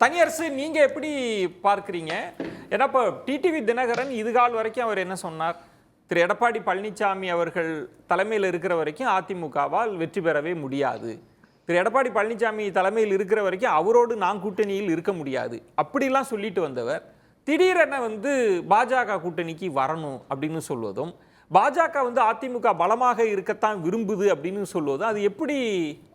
தனியரசு நீங்க எப்படி பார்க்குறீங்க? ஏன்னா இப்போ டிடிவி தினகரன் இதுகால் வரைக்கும் அவர் என்ன சொன்னார்? திரு எடப்பாடி பழனிசாமி அவர்கள் தலைமையில் இருக்கிற வரைக்கும் அதிமுகவால் வெற்றி பெறவே முடியாது. திரு எடப்பாடி பழனிசாமி தலைமையில் இருக்கிற வரைக்கும் அவரோடு நான் கூட்டணியில் இருக்க முடியாது அப்படிலாம் சொல்லிட்டு வந்தவர் திடீரென பாஜக கூட்டணிக்கு வரணும் அப்படின்னு சொல்வதும், பாஜக அதிமுக பலமாக இருக்கத்தான் விரும்புது அப்படின்னு சொல்வதும், அது எப்படி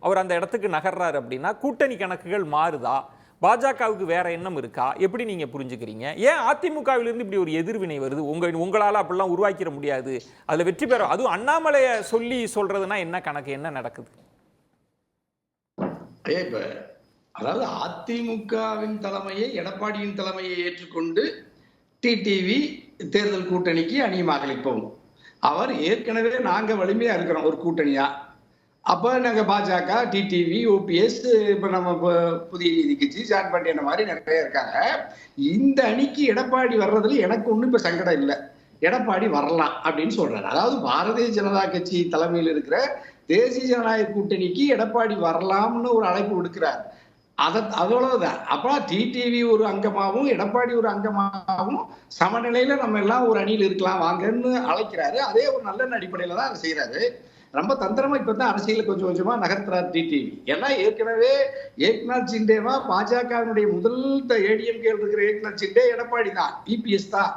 அவர் அந்த இடத்துக்கு நகர்றாரு அப்படின்னா கூட்டணி கணக்குகள் மாறுதா? பாஜகவுக்கு வேற எண்ணம் இருக்கா? எப்படி நீங்க புரிஞ்சுக்கிறீங்க? ஏன் அதிமுகவிலிருந்து இப்படி ஒரு எதிர்வினை வருது? உங்களால அப்படிலாம் உருவாக்கிட முடியாது, அதுல வெற்றி பெற, அதுவும் அண்ணாமலைய சொல்லி சொல்றதுன்னா என்ன கணக்கு, என்ன நடக்குது? இப்ப அதாவது அதிமுகவின் தலைமையை, எடப்பாடியின் தலைமையை ஏற்றுக்கொண்டு டிடிவி தேர்தல் கூட்டணிக்கு அணியமாகலிப்போம். அவர் ஏற்கனவே நாங்க வலிமையா இருக்கிறோம் ஒரு கூட்டணியா. அப்ப நாங்க பாஜக, டிடிவி, ஓபிஎஸ், இப்ப நம்ம புதிய நீதி கட்சி, ஜான் பாண்டியன் மாதிரி நிறைய இருக்காங்க. இந்த அணிக்கு எடப்பாடி வர்றதுல எனக்கு ஒண்ணும் இப்ப சங்கடம் இல்லை. எடப்பாடி வரலாம் அப்படின்னு சொல்றாரு. அதாவது பாரதிய ஜனதா கட்சி தலைமையில் இருக்கிற தேசிய ஜனநாயக கூட்டணிக்கு எடப்பாடி வரலாம்னு ஒரு அழைப்பு விடுக்கிறார். அவ்வளவுதான். அப்ப டிடிவி ஒரு அங்கமாகவும் எடப்பாடி ஒரு அங்கமாகவும் சமநிலையில நம்ம எல்லாம் ஒரு அணியில் இருக்கலாம் வாங்கன்னு அழைக்கிறாரு. அதே ஒரு நல்ல அடிப்படையில தான் அதை செய்யறாரு. ரொம்ப தந்திரமா இப்பதான் அரசியல கொஞ்சம் கொஞ்சமா நகர்த்துறாரு டிடிவி. ஏன்னா ஏற்கனவே ஏக்நாத் சிண்டேவா பாஜகவினுடைய முதல் ஏடிஎம்கே இருக்கிற ஏக்நாத் சிண்டே எடப்பாடி தான், இபிஎஸ் தான்.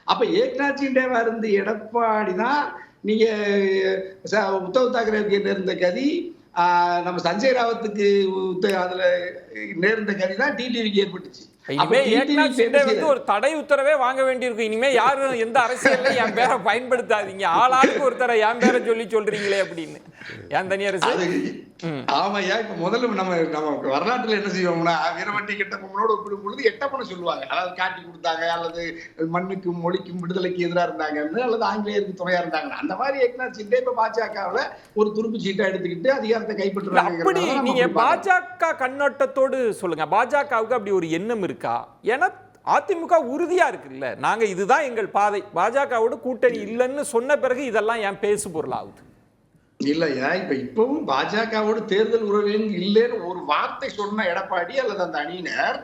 அப்ப ஏக்நாத் சிண்டேவா இருந்து எடப்பாடி தான். நீங்க உத்தவ் தாக்கரேவுக்கு நேர்ந்த கதி, நம்ம சஞ்சய் ராவத்துக்கு அதுல நேர்ந்த கதி தான் டிடிவிக்கு ஏற்பட்டுச்சு. ஒரு தடை உத்தரவே வாங்க வேண்டியிருக்கும். இனிமே யாரும் எந்த அரசியல்ல என் பேரை பயன்படுத்தாதீங்க, ஆளாளுக்கு ஒருத்தரை என் பேரை சொல்றீங்களே அப்படின்னு. ஏன் தனியரசு? ஆமாய்யா, இப்ப முதல்ல நம்ம வரலாற்றுல என்ன செய்வோம்னா, வீரவண்டி கெட்டப்பனோட ஒப்பிடும் பொழுது எட்டப்பனை சொல்லுவாங்க. அதாவது காட்டி கொடுத்தாங்க, அல்லது மண்ணுக்கும் மொழிக்கும் விடுதலைக்கு எதிராக இருந்தாங்கன்னு, அல்லது ஆங்கிலேயருக்கு துணையா இருந்தாங்க. அந்த மாதிரி ஏக்நாத் சிண்டே இப்ப பாஜகவுல ஒரு துருப்பு சீட்டா எடுத்துக்கிட்டு அதிகாரத்தை கைப்பற்றுறாங்க. அப்படி நீங்க பாஜக கண்ணோட்டத்தோடு சொல்லுங்க, பாஜகவுக்கு அப்படி ஒரு எண்ணம் இருக்கா? ஏன்னா அதிமுக உறுதியா இருக்குல்ல, நாங்க இதுதான் எங்கள் பாதை, பாஜகவோட கூட்டணி இல்லைன்னு சொன்ன பிறகு இதெல்லாம் ஏன் பேசு பொருள் ஆகுது? இல்லையா, இப்பவும் பாஜகவோடு தேர்தல் உறவு இல்லைன்னு ஒரு வார்த்தை சொன்ன எடப்பாடி அல்லது அந்த அணியினர்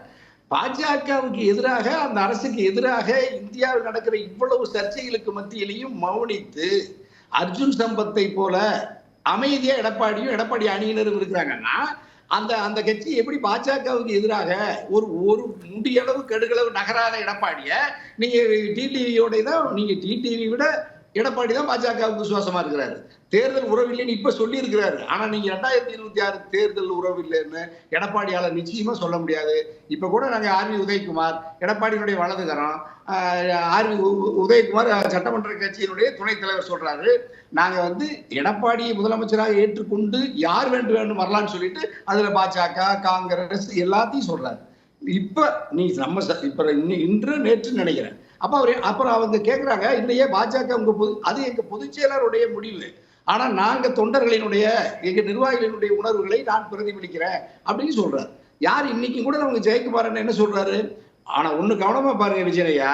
பாஜகவுக்கு எதிராக, அந்த அரசுக்கு எதிராக இந்தியாவில் நடக்கிற இவ்வளவு சர்ச்சைகளுக்கு மத்தியிலையும் மௌனித்து அர்ஜுன் சம்பத்தை போல அமைதியா எடப்பாடியும் எடப்பாடி அணியினரும் இருக்கிறாங்கன்னா, அந்த கட்சி எப்படி பாஜகவுக்கு எதிராக ஒரு முடியளவு கடுகளவு நகராத எடப்பாடிய நீங்க டிடிவியோட தான், நீங்க டிடிவி விட எடப்பாடி தான் பாஜகவுக்கு விசுவாசமா இருக்கிறாரு. தேர்தல் உறவு இல்லைன்னு இப்ப சொல்லி இருக்கிறாரு. ஆனா நீங்க 2026 தேர்தல் உறவு இல்லைன்னு எடப்பாடியால நிச்சயமா சொல்ல முடியாது. இப்ப கூட நாங்க ஆர்வி உதயகுமார், எடப்பாடியினுடைய வலதுகரம் ஆர்வி உதயகுமார் சட்டமன்ற கட்சியினுடைய துணைத் தலைவர் சொல்றாரு, நாங்க எடப்பாடியை முதலமைச்சராக ஏற்றுக்கொண்டு யார் வேண்டும் வரலான்னு சொல்லிட்டு அதுல பாஜக, காங்கிரஸ் எல்லாத்தையும் சொல்றாரு. இப்ப நீ நம்ம இப்ப இன்று நேற்று நினைக்கிறேன். அப்புறம் அவங்க கேட்கிறாங்க, இல்லையே பாஜக அது எங்க பொதுச் செயலருடைய முடிவு, ஆனா நாங்க தொண்டர்களினுடைய, எங்க நிர்வாகிகளினுடைய உணர்வுகளை நான் பிரதிபலிக்கிறேன் அப்படின்னு சொல்றாரு. யார் இன்னைக்கு கூட நமக்கு ஜெயக்குமார் என்ன சொல்றாரு? ஆனா ஒண்ணு கவனமா பாருங்க விஜயனையா,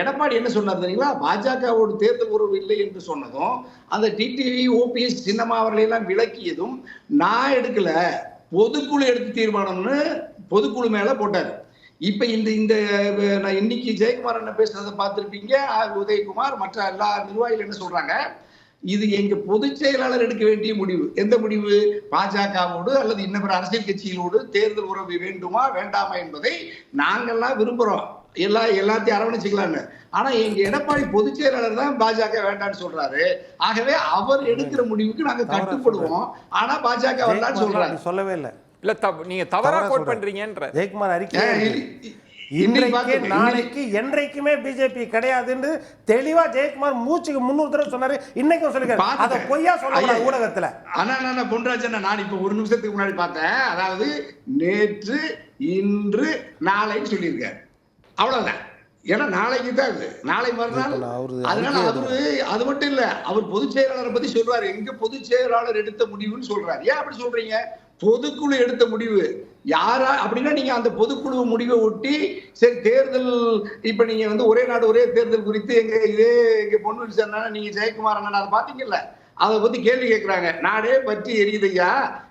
எடப்பாடி என்ன சொன்னார் தெரியுங்களா? பாஜகவோடு தேர்தல் உறவு இல்லை என்று சொன்னதும், அந்த டிடிவி, ஓபிஎஸ், சின்னம்மா அவர்களை எல்லாம் விளக்கியதும் நான் எடுக்கல, பொதுக்குழு எடுத்து தீர்மானம்னு பொதுக்குழு மேல போட்டாரு. இப்ப இந்த நான் இன்னைக்கு ஜெயக்குமார் என்ன பேசுறதை பார்த்திருப்பீங்க. உதயகுமார் மற்ற எல்லா நிர்வாகிகள் என்ன சொல்றாங்க? இது எங்க பொதுச் செயலாளர் எடுக்க வேண்டிய முடிவு. எந்த முடிவு? பாஜகவோடு அல்லது இன்னொரு அரசியல் கட்சிகளோடு தேர்தல் உறவு வேண்டுமா வேண்டாமா என்பதை நாங்கெல்லாம் விரும்புறோம், எல்லாத்தையும் அரவணைச்சுக்கலான்னு. ஆனா எங்க எடப்பாடி பொதுச் செயலாளர் தான் பாஜக வேண்டான்னு சொல்றாரு. ஆகவே அவர் எடுக்கிற முடிவுக்கு நாங்க கட்டுப்படுவோம், ஆனா பாஜக வேண்டான்னு சொல்றாரு. சொல்லவே இல்லை. இல்ல, நீங்க தவறா கோட் பண்றீங்கன்ற ஜெயக்குமார் அறிக்கை இன்றைக்கு நாளைக்கு என்றைக்குமே பிஜேபி கிடையாதுன்னு தெளிவா ஜெயக்குமார் மூச்சுக்கு 300 தடவை சொன்னாரு. இன்னைக்கும் சொல்லிருக்காரு. அத பொய்யா சொல்ல ஊடகத்துல. ஆனா பொன்ராஜன், நான் இப்ப ஒரு நிமிஷத்துக்கு முன்னாடி பார்த்தேன். அதாவது நேற்று, இன்று, நாளைன்னு சொல்லியிருக்காரு. அவ்வளவுதான். ஏன்னா நாளைக்கு தான் அது, நாளை மறுநாள். அதனால அது மட்டும் இல்ல, அவர் பொதுச் செயலாளரை பத்தி சொல்றாரு. எங்க பொதுச் செயலாளர் எடுத்த முடிவுன்னு சொல்றாரு. ஏன் அப்படி சொல்றீங்க? பொதுக்குழு எடுத்த முடிவு யாரா அப்படின்னா, நீங்க அந்த பொதுக்குழு முடிவை ஒட்டி சரி தேர்தல், இப்ப நீங்க ஒரே நாடு ஒரே தேர்தல் குறித்து எங்க பொன்னுசாமி நீங்க ஜெயக்குமார் அண்ணன் அதை பாத்தீங்கல்ல, அதை பத்தி கேள்வி கேட்கிறாங்க. நாடே பற்றி எரியுதையா,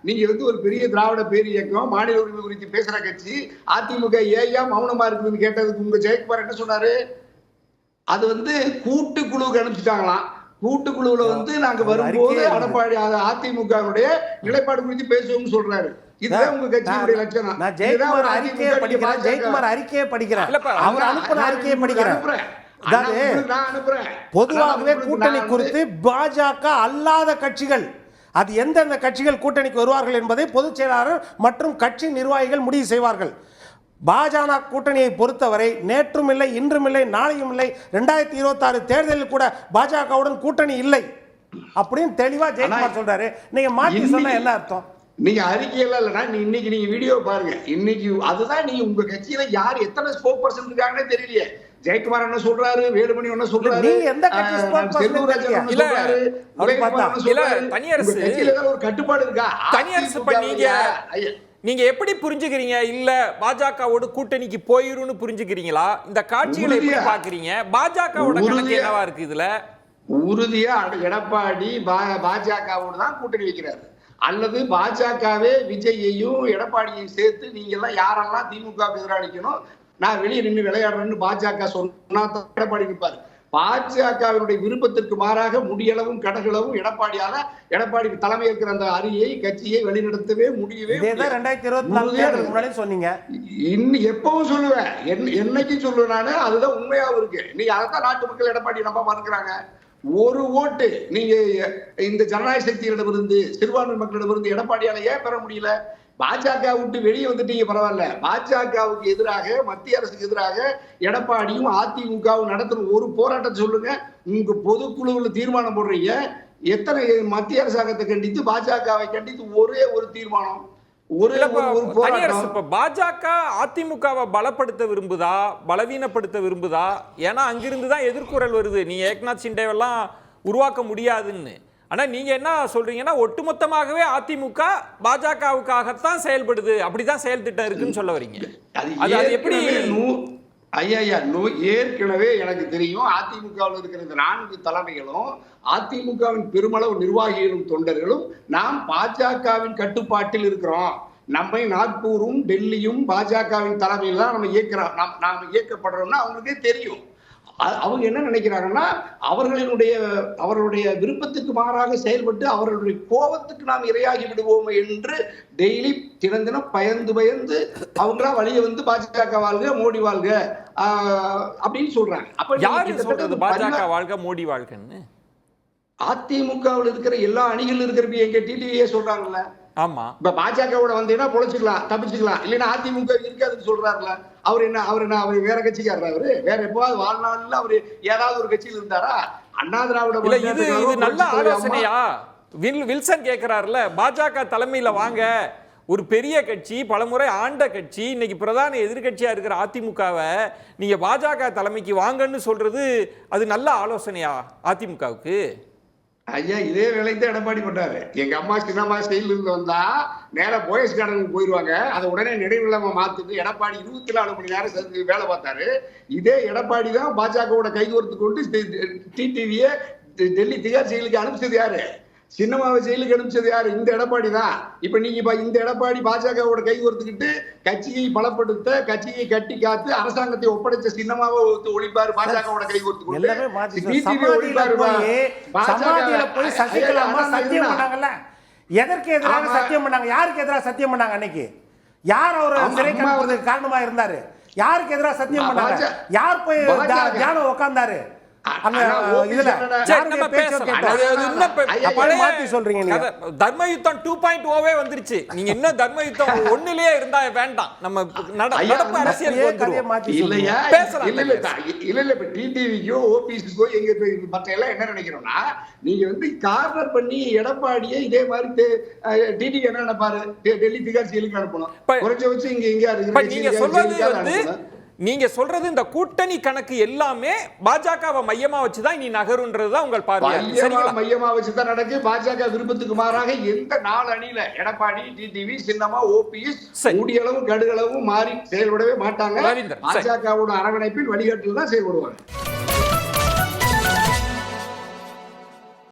நீங்க வந்து ஒரு பெரிய திராவிட பேர் இயக்கம், மாநில உரிமை குறித்து பேசுற கட்சி, அதிமுக ஏயா மௌனமா இருக்குதுன்னு கேட்டதுக்கு உங்க ஜெயக்குமார் என்ன சொன்னாரு? அது வந்து கூட்டுக்குழுவுக்கு அனுப்பிச்சிட்டாங்களாம். கூட்டுக்குழுவுல வந்து நாங்க வரும்போது எடப்பாடி அதிமுகவுடைய நிலைப்பாடு குறித்து பேசுவோம்னு சொல்றாரு. இதுதான் உங்க கட்சியுடைய லட்சணம். நான் ஜெயக்குமார் அறிக்கையை படிக்கிறேன், ஜெயக்குமார் அறிக்கையை படிக்கிறேன், அவர் அனுப்பின அறிக்கையை படிக்கிறேன். பொதுவாகவே கூட்டணி குறித்து பாஜக அல்லாத கட்சிகள், அது எந்தெந்த கட்சிகள் கூட்டணிக்கு வருவார்கள் என்பதை பொதுச் செயலாளர் மற்றும் கட்சி நிர்வாகிகள் முடிவு செய்வார்கள். பாஜக கூட்டணியை பொறுத்தவரை நேற்றும் இல்லை, இன்றும் இல்லை, நாளையும் இல்லை, 2026 தேர்தலில் கூட பாஜகவுடன் கூட்டணி இல்லை அப்படின்னு தெளிவா ஜெயக்குமார் சொல்றாரு. நீங்க மாற்றி சொன்னா என்ன அர்த்தம்? நீங்க அறிக்கையெல்லாம் இல்லைன்னா இன்னைக்கு நீங்க வீடியோ பாருங்க. இன்னைக்கு அதுதான் நீங்க உங்க கட்சியில யார் எத்தனை ஸ்போக் பர்சன் இருக்காங்கன்னே தெரியலையே. ஜெயக்குமார் என்ன சொல்றாரு, வேலுமணி என்ன சொல்றாரு, நீங்க எந்த கட்சி ஸ்போக் பர்சன் ஒரு கட்டுப்பாடு இருக்கா? தனியரசு பண்ணீங்க. நீங்க எப்படி புரிஞ்சுக்கிறீங்க? இல்ல பாஜகவோட கூட்டணிக்கு போயிருன்னு புரிஞ்சுக்கிறீங்களா? இந்த காட்சிகளை எப்படி பாக்குறீங்க? பாஜகவோட கணக்கு என்னவா இருக்கு இதுல? உறுதியா எடப்பாடி பாஜகவோடு தான் கூட்டணி வைக்கிறாரு. அல்லது பாஜகவே விஜயையும் எடப்பாடியையும் சேர்த்து நீங்க எல்லாம் யாரெல்லாம் திமுக எதிராளிக்கணும், நான் வெளியே நின்று விளையாடுறேன்னு பாஜக சொன்னா எடப்பாடி நிற்பாரு. பாஜகவினுடைய விருப்பத்திற்கு மாறாக முடியளவும் கடகளவும் எடப்பாடி தலைமை இருக்கிற அந்த அணியை கட்சியை வழிநடத்தவே முடியவே. 2024 சொன்னீங்க, இன்னும் எப்பவும் சொல்லுவேன், என்னைக்கும் சொல்லுவேன் நானு. அதுதான் உண்மையாவும் இருக்கு. நீங்க அதைத்தான் நாட்டு மக்கள் எடப்பாடி நம்ப மறுக்கிறாங்க. ஒரு ஓட்டு நீங்க இந்த ஜனநாயக சக்திகளிடமிருந்து, சிறுபான்மை மக்களிடமிருந்து எடப்பாடியால ஏன் பெற முடியல? பாஜக விட்டு வெளியே வந்துட்டீங்க, பரவாயில்ல. பாஜகவுக்கு எதிராக, மத்திய அரசுக்கு எதிராக எடப்பாடியும் அதிமுகவும் நடத்துற ஒரு போராட்டத்தை சொல்லுங்க. உங்க பொதுக்குழுவில் தீர்மானம் போடுறீங்க. எத்தனை மத்திய அரசாங்கத்தை கண்டித்து, பாஜகவை கண்டித்து ஒரே ஒரு தீர்மானம், பாஜக அதிமுகவை பலப்படுத்த விரும்புதா, பலவீனப்படுத்த விரும்புதா? ஏன்னா அங்கிருந்துதான் எதிர்குரல் வருது, நீ ஏக்நாத் சிண்டேவெல்லாம் உருவாக்க முடியாதுன்னு. ஆனா நீங்க என்ன சொல்றீங்கன்னா, ஒட்டுமொத்தமாகவே அதிமுக பாஜகவுக்காகத்தான் செயல்படுது, அப்படிதான் செயல் திட்டம் இருக்குன்னு சொல்ல வரீங்க. அது எப்படி? ஏற்கனவே எனக்கு தெரியும், அதிமுகவில் இருக்கிற இந்த 4 தலைமைகளும் அதிமுகவின் பெருமளவு நிர்வாகிகளும் தொண்டர்களும் நாம் பாஜகவின் கட்டுப்பாட்டில் இருக்கிறோம், நம்மை நாக்பூரும் டெல்லியும் பாஜகவின் தலைமையில் தான் நம்ம இயக்கப்படுறோம்னா அவங்களுக்கே தெரியும். அவங்க என்ன நினைக்கிறாங்கன்னா, அவர்களுடைய விருப்பத்துக்கு மாறாக செயல்பட்டு அவர்களுடைய கோபத்துக்கு நாம் இரையாகி விடுவோம் என்று டெய்லி தினம் பயந்து அவங்களா வழிய வந்து பாஜக வாழ்க, மோடி வாழ்க அப்படின்னு சொல்றாங்க. அப்ப யாரு சொல்றது பாஜக வாழ்க, மோடி வாழ்கன்னு? அதிமுகவில் இருக்கிற எல்லா அணிகள் இருக்கிற எங்க டிடிவியே சொல்றாங்கல்ல. ஆமா, இப்ப பாஜகவோட வந்தீங்கன்னா பொழைச்சிக்கலாம், தப்பிச்சுக்கலாம், இல்லைன்னா அதிமுக இருக்காதுன்னு சொல்றாருல. அவர் என்ன வேற கட்சிக்காரர்? அவரு வேற எப்பவாவது வாழ்நாள்ல அவரு ஏதாவது ஒரு கட்சியில் இருந்தாரா? அண்ணா திராவிட இது நல்ல ஆலோசனையா? வில்சன் கேட்கிறாருல, பாஜக தலைமையில வாங்க, ஒரு பெரிய கட்சி, பலமுறை ஆண்ட கட்சி, இன்னைக்கு பிரதான எதிர்கட்சியா இருக்கிற அதிமுகவை நீங்க பாஜக தலைமைக்கு வாங்கன்னு சொல்றது அது நல்ல ஆலோசனையா அதிமுகவுக்கு? ஐயா, இதே வேலைக்கு தான் எடப்பாடி பண்ணாரு. எங்க அம்மா சின்னம்மா ஸ்டைல இருந்து வந்தா நேர போயஸ் கார்டனுக்கு போயிருவாங்க, அதை உடனே நினைவில்லாம மாத்துட்டு எடப்பாடி 24 மணி நேரம் வேலை பார்த்தாரு. இதே எடப்பாடி தான் பாஜகவோட கைகோர்த்து கொண்டு டிடிவியை டெல்லி திகார் செயலுக்கு அனுப்பிச்சது யாரு? சின்னமாவை ஜெயிலுக்கு அனுப்பிச்சது யாரு? இந்த எடப்பாடி தான். இப்ப நீங்க இந்த எடப்பாடி பாஜகவோட கை கோர்த்துக்கிட்டு கட்சியை பலப்படுத்த, கட்சியை கட்டி காத்து அரசாங்கத்தை ஒப்படைச்ச சின்னமாவை ஒழிப்பாரு பாஜகவோட கை கோர்த்து கொண்டு. எதற்கு எதிராக சத்தியம் பண்ணாங்க? யாருக்கு எதிராக சத்தியம் பண்ணாங்க? அன்னைக்கு யார் அவர் சிறை கட்டுறதுக்கு காரணமா இருந்தாரு? யாருக்கு எதிராக சத்தியம் பண்ணாங்க? யார் போய் தியானம் உட்கார்ந்தாரு? தர்ம யுத்தம் 2.0 வந்துருச்சு. நீங்க இன்னும் தர்ம யுத்தம் 1லயே இருந்தா வேண்டாம். நம்ம நடப்பு அரசியல் என்ன நினைக்கிறோம்னா, நீங்க வந்து கார்னர் பண்ணி எடப்பாடியை இதே மாதிரி டிடி என்ன நினைப்பாரு? டெல்லி திகார் ஜெயிலுக்கு அனுப்பணும். குறைஞ்ச வச்சு நீங்க சொல்றது இந்த கூட்டணி கணக்கு எல்லாமே பாஜகவை மையமா வச்சுதான் இனி நகருன்றதுதான் உங்கள் பார்வை. மையமா வச்சுதான் நடக்கு. பாஜக விருப்பத்துக்கு மாறாக எந்த 4 அணியில எடப்பாடி, டிடிவி, சின்னமா, ஓபிஎஸ் முடியளவும் கடுகளவும் மாறி செயல்படவே மாட்டாங்க. பாஜகவோட அரவணைப்பில் வழிகாட்டில் தான் செயல்படுவாங்க.